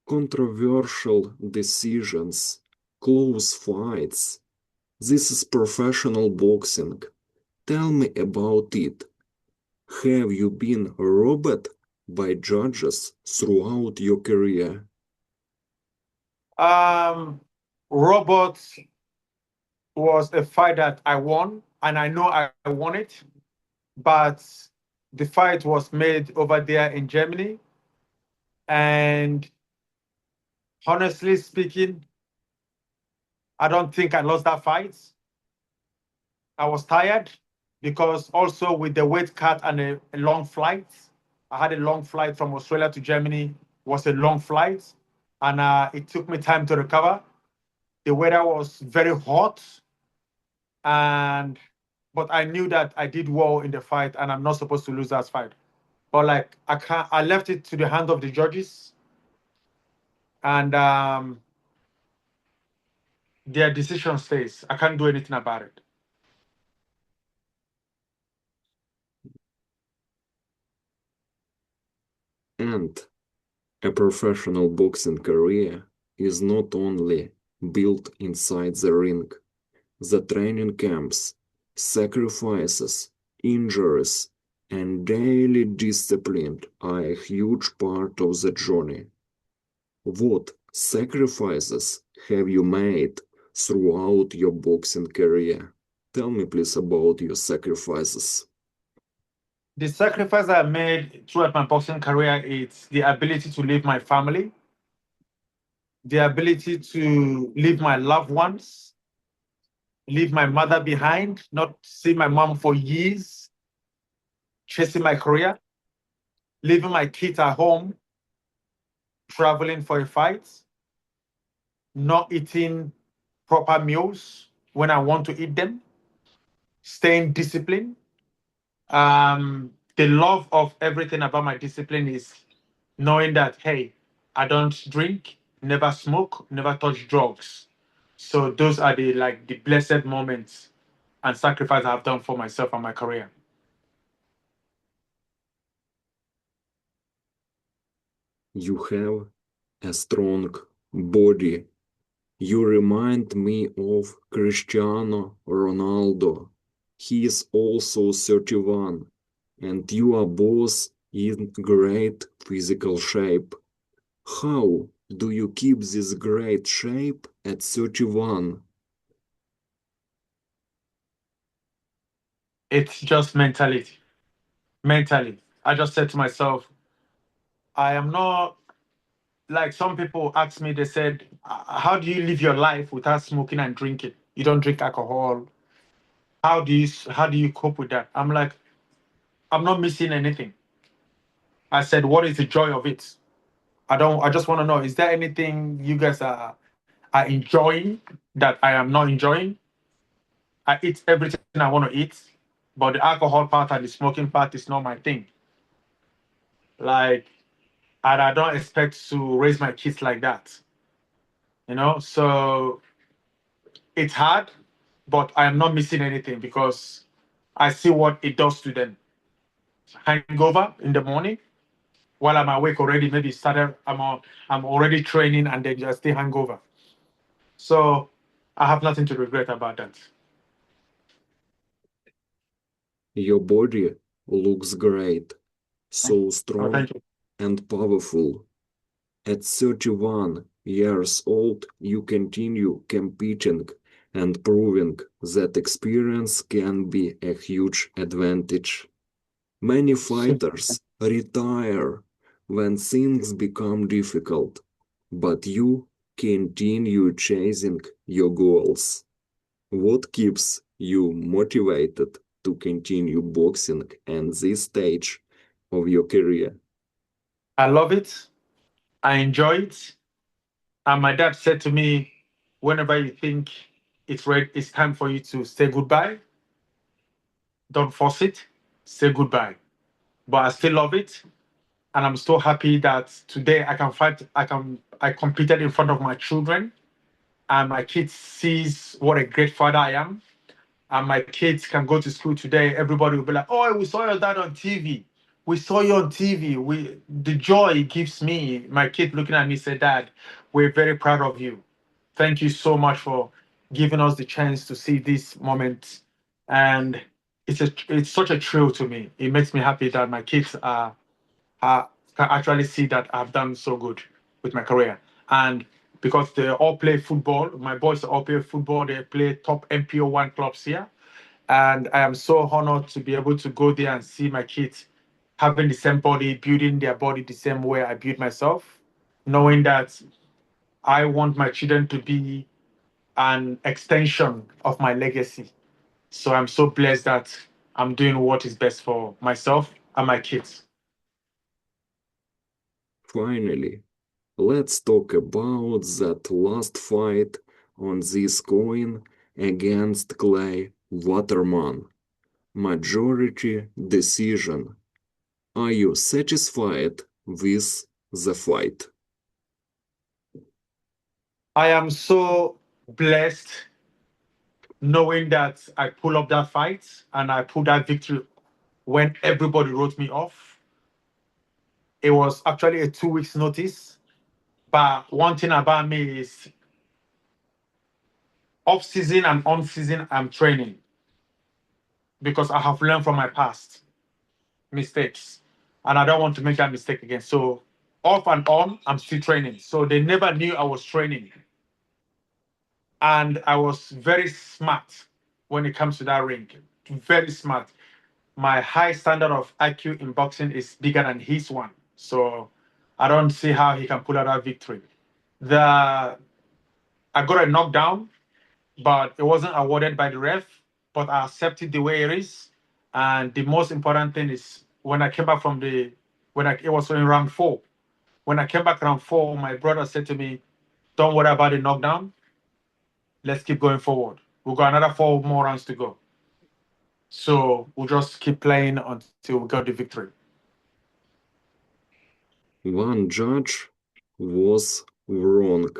[SPEAKER 1] Controversial decisions, close fights. This is professional boxing. Tell me about it. Have you been robbed by judges throughout your career?
[SPEAKER 2] Um, Robot was a fight that I won, and I know I won it, but the fight was made over there in Germany. And honestly speaking, I don't think I lost that fight. I was tired. because also with the weight cut and a long flight, I had a long flight from Australia to Germany. Was a long flight, and it took me time to recover. The weather was very hot, and but I knew that I did well in the fight, and I'm not supposed to lose that fight. But like I can't, I left it to the hand of the judges, and their decision stays. I can't do anything about it.
[SPEAKER 1] And a professional boxing career is not only built inside the ring. The training camps, sacrifices, injuries, and daily discipline are a huge part of the journey. What sacrifices have you made throughout your boxing career? Tell me please about your sacrifices.
[SPEAKER 2] The sacrifice I made throughout my boxing career is the ability to leave my family, the ability to leave my loved ones, leave my mother behind, not see my mom for years, chasing my career, leaving my kids at home, traveling for a fight, not eating proper meals when I want to eat them, staying disciplined. The love of everything about my discipline is knowing that, hey, I don't drink, never smoke, never touch drugs. So those are the blessed moments and sacrifice I've done for myself and my career.
[SPEAKER 1] You have a strong body. You remind me of Cristiano Ronaldo. He is also 31, and you are both in great physical shape. How do you keep this great shape at 31?
[SPEAKER 2] It's just mentality. Mentally. I just said to myself, I am not like some people asked me, they said, how do you live your life without smoking and drinking? You don't drink alcohol. How do you cope with that? I'm like, I'm not missing anything. I said, what is the joy of it? I just want to know, is there anything you guys are enjoying that I am not enjoying? I eat everything I want to eat, but the alcohol part and the smoking part is not my thing. Like, and I don't expect to raise my kids like that. So it's hard, but I am not missing anything because I see what it does to them. Hangover in the morning while I'm awake already, maybe started, I'm already training and then just stay hangover. So I have nothing to regret about that.
[SPEAKER 1] Your body looks great, so
[SPEAKER 2] Oh,
[SPEAKER 1] strong
[SPEAKER 2] thank you.
[SPEAKER 1] and powerful. At 31 years old, you continue competing and proving that experience can be a huge advantage. Many fighters retire when things become difficult, but you continue chasing your goals. What keeps you motivated to continue boxing at this stage of your career?
[SPEAKER 2] I love it. I enjoy it. And my dad said to me, whenever you think it's time for you to say goodbye, don't force it, say goodbye. But I still love it. And I'm so happy that today I can fight, I competed in front of my children and my kids sees what a great father I am. And my kids can go to school today. Everybody will be like, "Oh, we saw your dad on TV. We saw you on TV." The joy it gives me. My kid looking at me say, "Dad, we're very proud of you. Thank you so much for giving us the chance to see this moment." And it's such a thrill to me. It makes me happy that my kids can actually see that I've done so good with my career. And because they all play football, my boys all play football, they play top MPO1 clubs here. And I am so honored to be able to go there and see my kids having the same body, building their body the same way I build myself, knowing that I want my children to be an extension of my legacy. So I'm so blessed that I'm doing what is best for myself and my kids.
[SPEAKER 1] Finally, let's talk about that last fight on this coin against Clay Waterman. Majority decision. Are you satisfied with the fight?
[SPEAKER 2] I am so blessed knowing that I pull up that fight and I pull that victory when everybody wrote me off. It was actually a 2 weeks notice. But one thing about me is off season and on season, I'm training because I have learned from my past mistakes and I don't want to make that mistake again. So off and on, I'm still training. So they never knew I was training. And I was very smart when it comes to that ring. Very smart. My high standard of IQ in boxing is bigger than his one. So I don't see how he can pull out that victory. The I got a knockdown, but it wasn't awarded by the ref, but I accepted the way it is. And the most important thing is when I came back from the it was in round four. When I came back round four, my brother said to me, "Don't worry about the knockdown. Let's keep going forward. We've got another 4 more rounds to go. So we'll just keep playing until we got the victory."
[SPEAKER 1] One judge was wrong.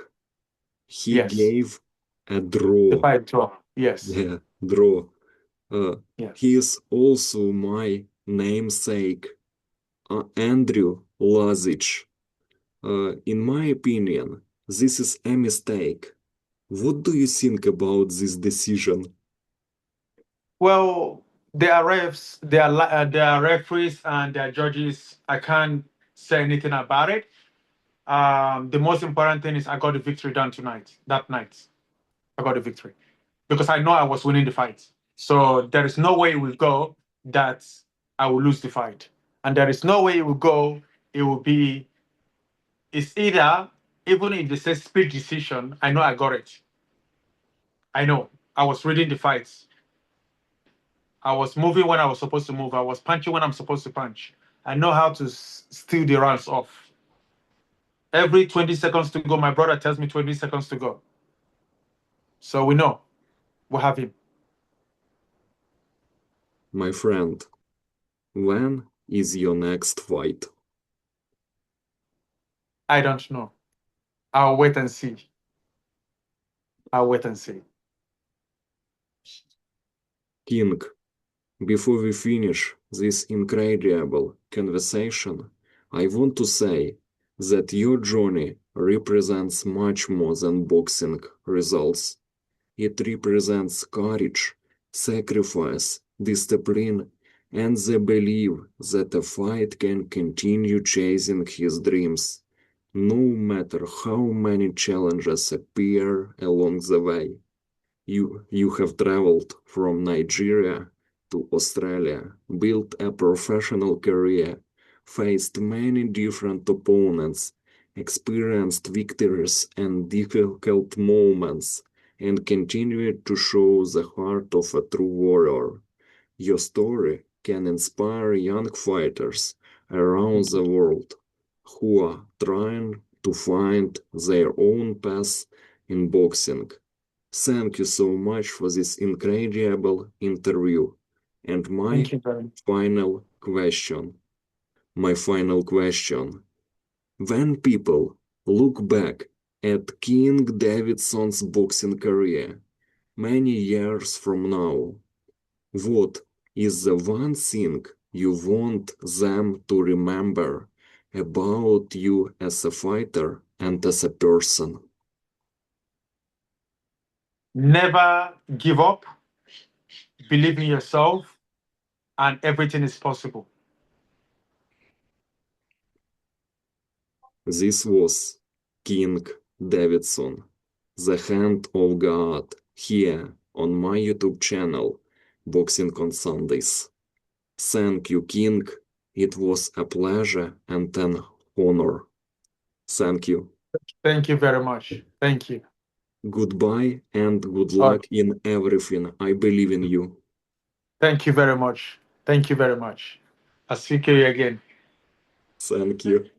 [SPEAKER 1] He
[SPEAKER 2] Yes.
[SPEAKER 1] gave a
[SPEAKER 2] The
[SPEAKER 1] draw.
[SPEAKER 2] fight draw. Yes.
[SPEAKER 1] Yeah, draw. Uh, he
[SPEAKER 2] Yes.
[SPEAKER 1] is also my namesake, Andrew Lazic. In my opinion, this is a mistake. What do you think about this decision?
[SPEAKER 2] Well, there are refs, there are referees, and there are judges. I can't say anything about it. The most important thing is I got the victory done tonight. That night, I got the victory because I know I was winning the fight. So there is no way it will go that I will lose the fight, and there is no way it will go. It will be. It's either even if they say split decision, I know I got it. I know I was reading the fights. I was moving when I was supposed to move. I was punching when I'm supposed to punch. I know how to steal the rounds off. Every 20 seconds to go, my brother tells me 20 seconds to go. So we know we have him.
[SPEAKER 1] My friend, when is your next fight?
[SPEAKER 2] I don't know. I'll wait and see. I'll wait and see.
[SPEAKER 1] King, before we finish this incredible conversation, I want to say that your journey represents much more than boxing results. It represents courage, sacrifice, discipline, and the belief that a fight can continue chasing his dreams, no matter how many challenges appear along the way. You have traveled from Nigeria to Australia, built a professional career, faced many different opponents, experienced victories and difficult moments, and continued to show the heart of a true warrior. Your story can inspire young fighters around
[SPEAKER 2] Thank you.
[SPEAKER 1] the world who are trying to find their own path in boxing. Thank you so much for this incredible interview. And
[SPEAKER 2] Thank you very much.
[SPEAKER 1] my final question. When people look back at King Davidson's boxing career many years from now, what is the one thing you want them to remember about you as a fighter and as a person?
[SPEAKER 2] Never give up, believe in yourself, and everything is possible.
[SPEAKER 1] This was King Davidson, the Hand of God, here on my YouTube channel, Boxing on Sundays. Thank you, King. It was a pleasure and an honor. Thank you.
[SPEAKER 2] Thank you very much. Thank you.
[SPEAKER 1] Goodbye and good
[SPEAKER 2] Okay.
[SPEAKER 1] luck in everything. I believe in you.
[SPEAKER 2] Thank you very much. Thank you very much. I'll speak to you again.
[SPEAKER 1] Thank you.